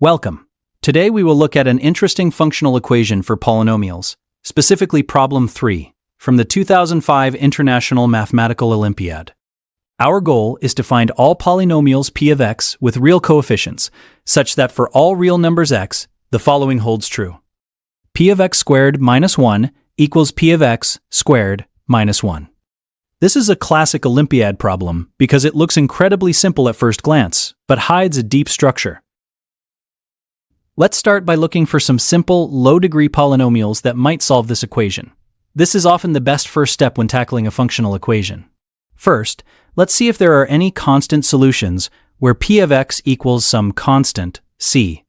Welcome. Today we will look at an interesting functional equation for polynomials, specifically Problem 3, from the 2005 International Mathematical Olympiad. Our goal is to find all polynomials p of x with real coefficients, such that for all real numbers x, the following holds true. P of x squared minus 1 equals p of x squared minus 1. This is a classic Olympiad problem because it looks incredibly simple at first glance, but hides a deep structure. Let's start by looking for some simple, low-degree polynomials that might solve this equation. This is often the best first step when tackling a functional equation. First, let's see if there are any constant solutions where p of x equals some constant, c.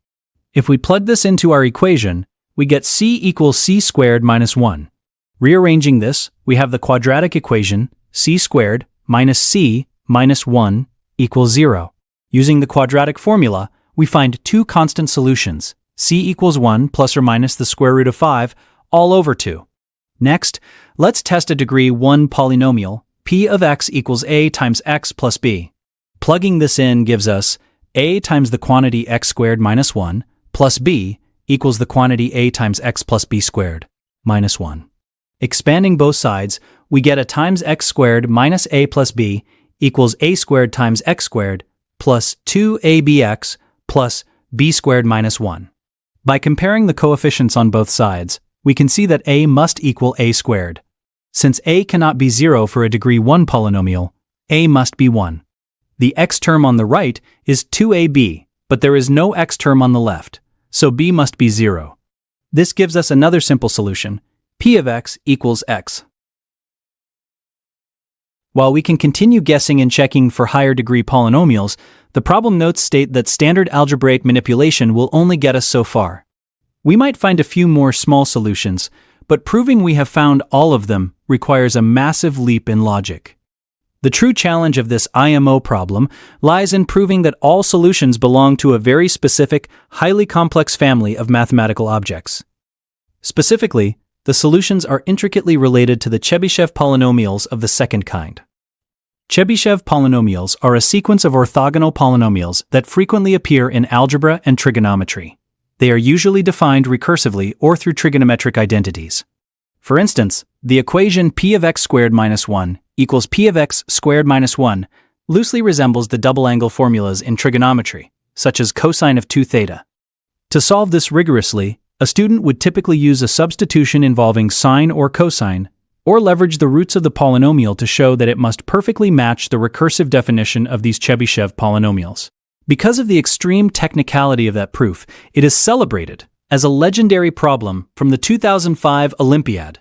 If we plug this into our equation, we get c equals c squared minus 1. Rearranging this, we have the quadratic equation c squared minus c minus 1 equals 0. Using the quadratic formula, we find two constant solutions, c equals 1 plus or minus the square root of 5 all over 2. Next, let's test a degree 1 polynomial, p of x equals a times x plus b. Plugging this in gives us a times the quantity x squared minus 1 plus b equals the quantity a times x plus b squared minus 1. Expanding both sides, we get a times x squared minus a plus b equals a squared times x squared plus 2abx plus b squared minus 1. By comparing the coefficients on both sides, we can see that a must equal a squared. Since a cannot be 0 for a degree 1 polynomial, a must be 1. The x term on the right is 2ab, but there is no x term on the left, so b must be 0. This gives us another simple solution, p of x equals x. While we can continue guessing and checking for higher degree polynomials, the problem notes state that standard algebraic manipulation will only get us so far. We might find a few more small solutions, but proving we have found all of them requires a massive leap in logic. The true challenge of this IMO problem lies in proving that all solutions belong to a very specific, highly complex family of mathematical objects. Specifically, the solutions are intricately related to the Chebyshev polynomials of the second kind. Chebyshev polynomials are a sequence of orthogonal polynomials that frequently appear in algebra and trigonometry. They are usually defined recursively or through trigonometric identities. For instance, the equation p of x squared minus 1 equals p of x squared minus 1 loosely resembles the double angle formulas in trigonometry, such as cosine of 2 theta. To solve this rigorously, a student would typically use a substitution involving sine or cosine, or leverage the roots of the polynomial to show that it must perfectly match the recursive definition of these Chebyshev polynomials. Because of the extreme technicality of that proof, it is celebrated as a legendary problem from the 2005 Olympiad.